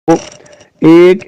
1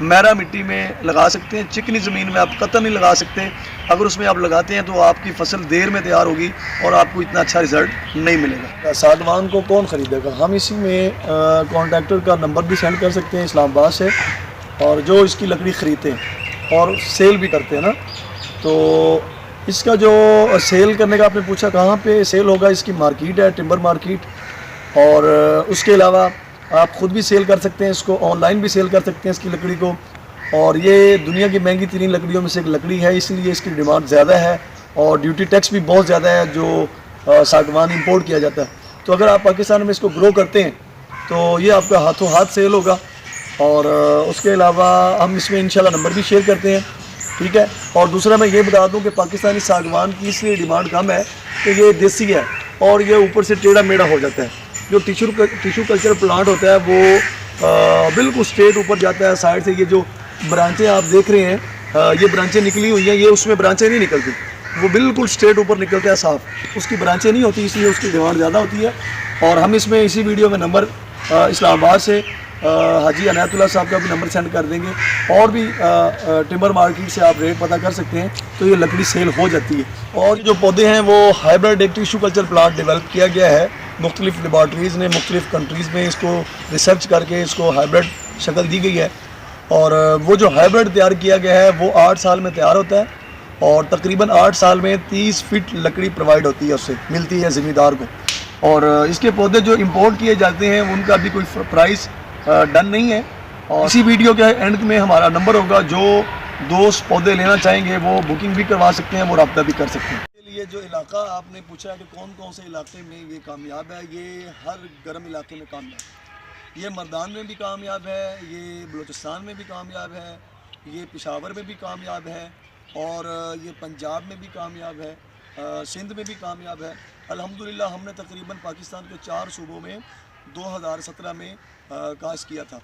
میرا مٹی میں لگا سکتے ہیں، چکنی زمین میں آپ قطعاً نہیں لگا سکتے. اگر اس میں آپ لگاتے ہیں تو آپ کی فصل دیر میں تیار ہوگی اور آپ کو اتنا اچھا رزلٹ نہیں ملے گا. ساگوان کو کون خریدے گا؟ ہم اسی میں کانٹریکٹر کا نمبر بھی سینڈ کر سکتے ہیں اسلام آباد سے، اور جو اس کی لکڑی خریدتے ہیں اور سیل بھی کرتے ہیں نا. تو اس کا جو سیل کرنے کا آپ نے پوچھا کہاں پہ سیل ہوگا، اس کی مارکیٹ ہے ٹمبر مارکیٹ، اور اس کے علاوہ آپ خود بھی سیل کر سکتے ہیں، اس کو آن لائن بھی سیل کر سکتے ہیں اس کی لکڑی کو. اور یہ دنیا کی مہنگی ترین لکڑیوں میں سے ایک لکڑی ہے، اس لیے اس کی ڈیمانڈ زیادہ ہے اور ڈیوٹی ٹیکس بھی بہت زیادہ ہے جو ساگوان امپورٹ کیا جاتا ہے. تو اگر آپ پاکستان میں اس کو گرو کرتے ہیں تو یہ آپ کا ہاتھوں ہاتھ سیل ہوگا. اور اس کے علاوہ ہم اس میں انشاءاللہ نمبر بھی شیئر کرتے ہیں، ٹھیک ہے. اور دوسرا میں یہ بتا دوں کہ پاکستانی ساگوان کی اس لیے ڈیمانڈ کم ہے کہ یہ دیسی ہے اور یہ اوپر سے ٹیڑھا میڑھا ہو جاتا ہے. جو ٹیشو کلچر پلانٹ ہوتا ہے وہ بالکل اسٹریٹ اوپر جاتا ہے سائڈ سے. یہ جو برانچیں آپ دیکھ رہے ہیں، یہ برانچیں نکلی ہوئی ہیں، یہ اس میں برانچیں نہیں نکلتی، وہ بالکل اسٹریٹ اوپر نکلتا ہے صاف. اس کی برانچیں نہیں ہوتی، اس لیے اس کی ڈیمانڈ زیادہ ہوتی ہے. اور ہم اس میں اسی ویڈیو میں نمبر اسلام آباد سے حاجی عنایت اللہ صاحب کا بھی نمبر سینڈ کر دیں گے، اور بھی ٹمبر مارکیٹ سے آپ ریٹ پتہ کر سکتے ہیں. تو یہ لکڑی سیل ہو جاتی ہے. اور جو پودے ہیں وہ ہائبرڈ ایک ٹیشو کلچر پلانٹ ڈیولپ کیا گیا ہے. مختلف لیبارٹریز نے مختلف کنٹریز میں اس کو ریسرچ کر کے اس کو ہائبرڈ شکل دی گئی ہے. اور وہ جو ہائبرڈ تیار کیا گیا ہے وہ 8 سال میں تیار ہوتا ہے، اور تقریباً 8 سال میں 30 فٹ لکڑی پرووائڈ ہوتی ہے، اس سے ملتی ہے زمیندار کو. اور اس کے پودے جو امپورٹ کیے جاتے ہیں ان کا بھی کوئی پرائس ڈن نہیں ہے. اور اسی ویڈیو کے اینڈ میں ہمارا نمبر ہوگا، جو دوست پودے لینا چاہیں گے وہ بکنگ بھی کروا سکتے ہیں، وہ رابطہ بھی کر سکتے ہیں. یہ جو علاقہ آپ نے پوچھا ہے کہ کون کون سے علاقے میں یہ کامیاب ہے، یہ ہر گرم علاقے میں کامیاب ہے. یہ مردان میں بھی کامیاب ہے، یہ بلوچستان میں بھی کامیاب ہے، یہ پشاور میں بھی کامیاب ہے، اور یہ پنجاب میں بھی کامیاب ہے، سندھ میں بھی کامیاب ہے. الحمدللہ ہم نے تقریباً پاکستان کے 4 صوبوں میں 2017 میں کاشت کیا تھا.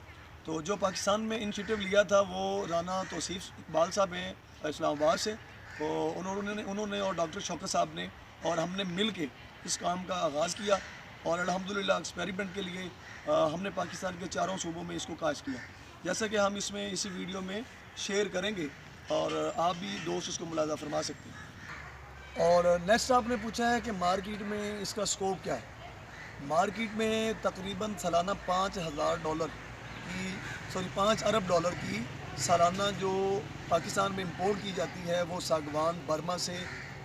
تو جو پاکستان میں انیشیٹو لیا تھا وہ رانا توصیف اقبال صاحب ہیں اسلام آباد سے، تو انہوں نے اور ڈاکٹر شوکت صاحب نے اور ہم نے مل کے اس کام کا آغاز کیا. اور الحمدللہ ایکسپیریمنٹ کے لیے ہم نے پاکستان کے 4 صوبوں میں اس کو کاشت کیا، جیسا کہ ہم اس میں اسی ویڈیو میں شیئر کریں گے، اور آپ بھی دوست اس کو ملاحظہ فرما سکتے ہیں. اور نیکسٹ آپ نے پوچھا ہے کہ مارکیٹ میں اس کا سکوپ کیا ہے. مارکیٹ میں تقریباً سالانہ $5 ارب ڈالر کی سالانہ جو پاکستان میں امپورٹ کی جاتی ہے وہ ساگوان برما سے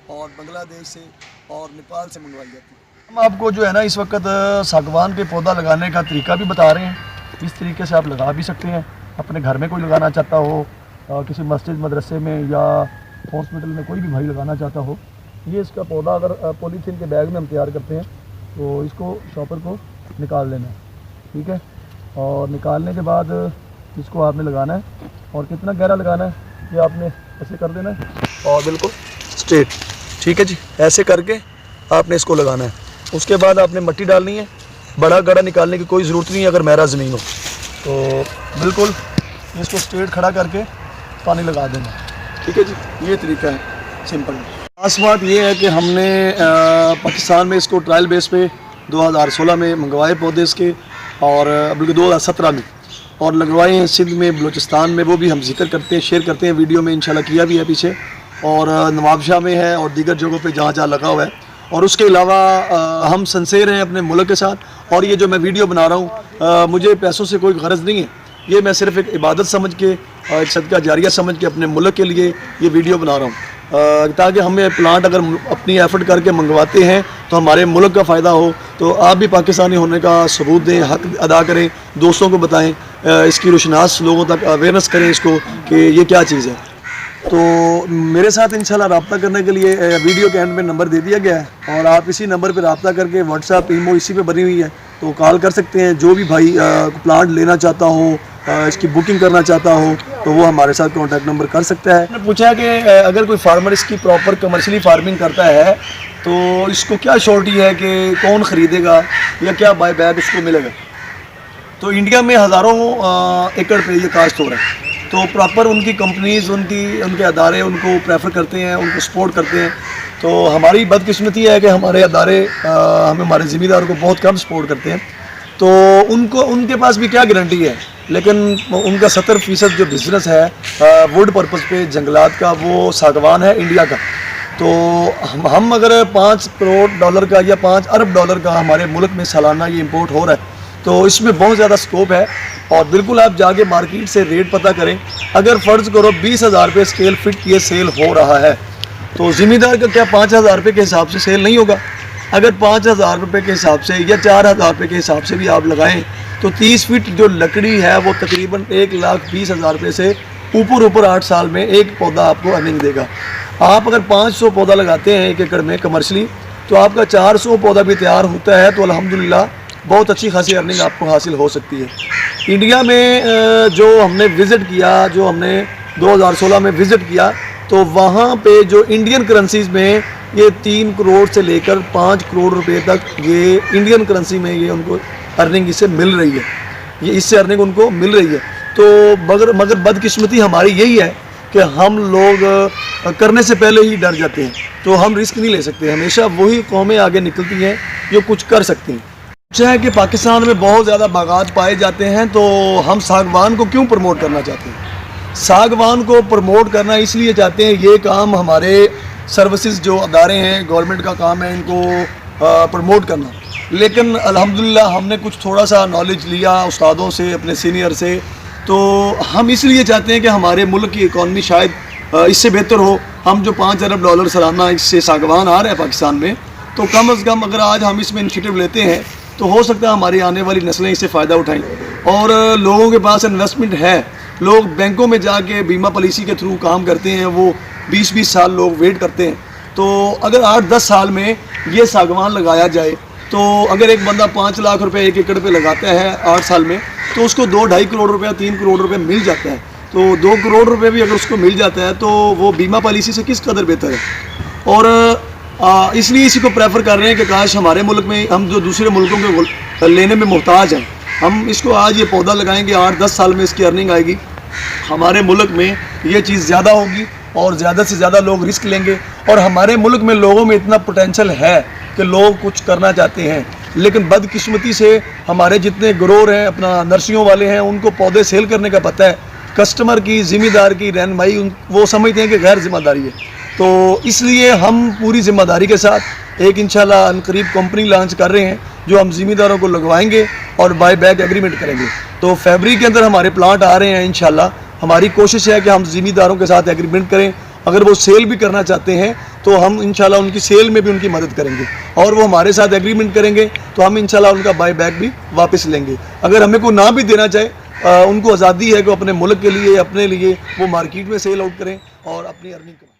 اور بنگلہ دیش سے اور نیپال سے منگوائی جاتی ہے. ہم آپ کو جو ہے نا اس وقت ساگوان کے پودا لگانے کا طریقہ بھی بتا رہے ہیں. اس طریقے سے آپ لگا بھی سکتے ہیں، اپنے گھر میں کوئی لگانا چاہتا ہو، کسی مسجد مدرسے میں یا ہاسپٹل میں کوئی بھی بھائی لگانا چاہتا ہو. یہ اس کا پودا اگر پولیتھین کے بیگ میں ہم تیار کرتے ہیں تو اس کو شاپر کو نکال لینا ہے، ٹھیک ہے. اور نکالنے کے بعد اس کو آپ نے لگانا ہے، اور کتنا گہرا لگانا ہے یہ آپ نے ایسے کر دینا ہے اور بالکل اسٹریٹ، ٹھیک ہے جی. ایسے کر کے آپ نے اس کو لگانا ہے. اس کے بعد آپ نے مٹی ڈالنی ہے. بڑا گڑھا نکالنے کی کوئی ضرورت نہیں ہے اگر میرا زمین ہو تو. بالکل اس کو اسٹریٹ کھڑا کر کے پانی لگا دینا، ٹھیک ہے جی. یہ طریقہ ہے سمپل. خاص بات یہ ہے کہ ہم نے پاکستان میں اس کو ٹرائل بیس پہ 2016 میں منگوائے پودے اس کے، اور بلکہ 2017 میں، اور لگوائے ہیں سندھ میں، بلوچستان میں. وہ بھی ہم ذکر کرتے ہیں، شیئر کرتے ہیں ویڈیو میں، انشاءاللہ کیا بھی ہے پیچھے. اور نواب شاہ میں ہے اور دیگر جگہوں پہ جہاں جہاں لگا ہوا ہے. اور اس کے علاوہ ہم سنسیر ہیں اپنے ملک کے ساتھ. اور یہ جو میں ویڈیو بنا رہا ہوں مجھے پیسوں سے کوئی غرض نہیں ہے، یہ میں صرف ایک عبادت سمجھ کے اور ایک صدقہ جاریہ سمجھ کے اپنے ملک کے لیے یہ ویڈیو بنا رہا ہوں، تاکہ ہمیں پلانٹ اگر اپنی ایفرٹ کر کے منگواتے ہیں تو ہمارے ملک کا فائدہ ہو. تو آپ بھی پاکستانی ہونے کا ثبوت دیں، حق ادا کریں، دوستوں کو بتائیں، اس کی روشناس لوگوں تک اویئرنیس کریں اس کو کہ یہ کیا چیز ہے. تو میرے ساتھ انشاءاللہ رابطہ کرنے کے لیے ویڈیو کے اینڈ میں نمبر دے دیا گیا ہے، اور آپ اسی نمبر پہ رابطہ کر کے واٹس ایپ ایمو اسی پہ بنی ہوئی ہے تو کال کر سکتے ہیں. جو بھی بھائی پلانٹ لینا چاہتا ہو، اس کی بکنگ کرنا چاہتا ہو تو وہ ہمارے ساتھ کانٹیکٹ نمبر کر سکتا ہے. میں نے پوچھا کہ اگر کوئی فارمر اس کی پراپر کمرشلی فارمنگ کرتا ہے تو اس کو کیا شورٹی ہے کہ کون خریدے گا یا کیا بائی بیک اس کو ملے گا. تو انڈیا میں ہزاروں ایکڑ پہ یہ کاشت ہو رہا ہے. تو پراپر ان کی کمپنیز، ان کے ادارے ان کو پریفر کرتے ہیں، ان کو سپورٹ کرتے ہیں. تو ہماری بدقسمتی ہے کہ ہمارے ادارے ہمارے ذمہ دار کو بہت کم سپورٹ کرتے ہیں. تو ان کے پاس بھی کیا گارنٹی ہے لیکن ان کا 70% جو بزنس ہے ووڈ پرپز پہ جنگلات کا وہ ساگوان ہے انڈیا کا. تو ہم اگر $5 کروڑ کا یا $5 ارب کا ہمارے ملک میں سالانہ یہ امپورٹ ہو رہا ہے تو اس میں بہت زیادہ سکوپ ہے. اور بالکل آپ جا کے مارکیٹ سے ریٹ پتہ کریں. اگر فرض کرو 20,000 روپے اسکیل فٹ یہ سیل ہو رہا ہے تو ذمہ دار کا کیا 5,000 روپے کے حساب سے سیل نہیں ہوگا؟ اگر 5,000 روپے کے حساب سے یا 4,000 روپے کے حساب سے بھی آپ لگائیں تو 30 فٹ جو لکڑی ہے وہ تقریباً 1,20,000 روپے سے اوپر 8 سال میں ایک پودا آپ کو ارننگ دے گا. آپ اگر 500 پودا لگاتے ہیں 1 ایکڑ میں کمرشلی تو آپ کا 400 پودا بھی تیار ہوتا ہے تو الحمدللہ بہت اچھی خاصی ارننگ آپ کو حاصل ہو سکتی ہے. انڈیا میں جو ہم نے وزٹ کیا، جو ہم نے 2016 میں وزٹ کیا تو وہاں پہ جو انڈین کرنسیز میں یہ 3 کروڑ سے لے کر 5 کروڑ روپے تک یہ انڈین کرنسی میں یہ ان کو ارننگ اس سے مل رہی ہے، یہ اس سے ارننگ ان کو مل رہی ہے. تو مگر بدقسمتی ہماری یہی ہے کہ ہم لوگ کرنے سے پہلے ہی ڈر جاتے ہیں تو ہم رسک نہیں لے سکتے. ہمیشہ وہی قومیں آگے نکلتی ہیں جو کچھ کر سکتی ہیں. اچھا ہے کہ پاکستان میں بہت زیادہ باغات پائے جاتے ہیں تو ہم ساگوان کو کیوں پروموٹ کرنا چاہتے ہیں؟ ساگوان کو پروموٹ کرنا اس لیے چاہتے ہیں، یہ کام ہمارے سروسز جو ادارے ہیں گورنمنٹ کا کام ہے ان کو پروموٹ کرنا. لیکن الحمدللہ ہم نے کچھ تھوڑا سا نالج لیا استادوں سے، اپنے سینئر سے، تو ہم اس لیے چاہتے ہیں کہ ہمارے ملک کی اکانومی شاید اس سے بہتر ہو. ہم جو $5 ارب سالانہ اس سے ساگوان آ رہے ہیں پاکستان میں، تو کم از کم اگر آج ہم اس میں انیشیٹو لیتے ہیں تو ہو سکتا ہے ہماری آنے والی نسلیں اس سے فائدہ اٹھائیں. اور لوگوں کے پاس انویسٹمنٹ ہے، لوگ بینکوں میں جا کے بیمہ پالیسی کے تھرو کام کرتے ہیں، وہ 20 سال لوگ ویٹ کرتے ہیں. تو اگر 8-10 سال میں یہ ساگوان لگایا جائے تو اگر ایک بندہ 5 لاکھ روپے 1 ایکڑ پہ لگاتا ہے 8 سال میں تو اس کو 2-2.5 کروڑ روپے 3 کروڑ روپے مل جاتا ہے. تو 2 کروڑ روپے بھی اگر اس کو مل جاتا ہے تو وہ بیمہ پالیسی سے کس قدر بہتر ہے. اور اس لیے اسی کو پریفر کر رہے ہیں کہ کاش ہمارے ملک میں، ہم جو دوسرے ملکوں کے لینے میں محتاج ہیں، ہم اس کو آج یہ پودا لگائیں گے 8-10 سال میں اس کی ارننگ آئے گی. ہمارے ملک میں یہ چیز زیادہ ہوگی اور زیادہ سے زیادہ لوگ رسک لیں گے. اور ہمارے ملک میں لوگوں میں اتنا پوٹینشل ہے کہ لوگ کچھ کرنا چاہتے ہیں، لیکن بدقسمتی سے ہمارے جتنے گروہ ہیں اپنا نرسریوں والے ہیں ان کو پودے سیل کرنے کا پتہ ہے، کسٹمر کی ذمہ دار کی رہنمائی وہ سمجھتے ہیں کہ غیر ذمہ داری ہے. تو اس لیے ہم پوری ذمہ داری کے ساتھ ایک انشاءاللہ عنقریب کمپنی لانچ کر رہے ہیں جو ہم ذمہ داروں کو لگوائیں گے اور بائی بیک ایگریمنٹ کریں گے. تو فیبری کے اندر ہمارے پلانٹ آ رہے ہیں انشاءاللہ. ہماری کوشش ہے کہ ہم ذمہ داروں کے ساتھ ایگریمنٹ کریں. اگر وہ سیل بھی کرنا چاہتے ہیں تو ہم انشاءاللہ ان کی سیل میں بھی ان کی مدد کریں گے، اور وہ ہمارے ساتھ ایگریمنٹ کریں گے تو ہم انشاءاللہ ان کا بائی بیک بھی واپس لیں گے. اگر ہمیں کوئی نہ بھی دینا چاہے ان کو آزادی ہے کہ اپنے ملک کے لیے، اپنے لیے وہ مارکیٹ میں سیل آؤٹ کریں اور اپنی ارننگ کریں.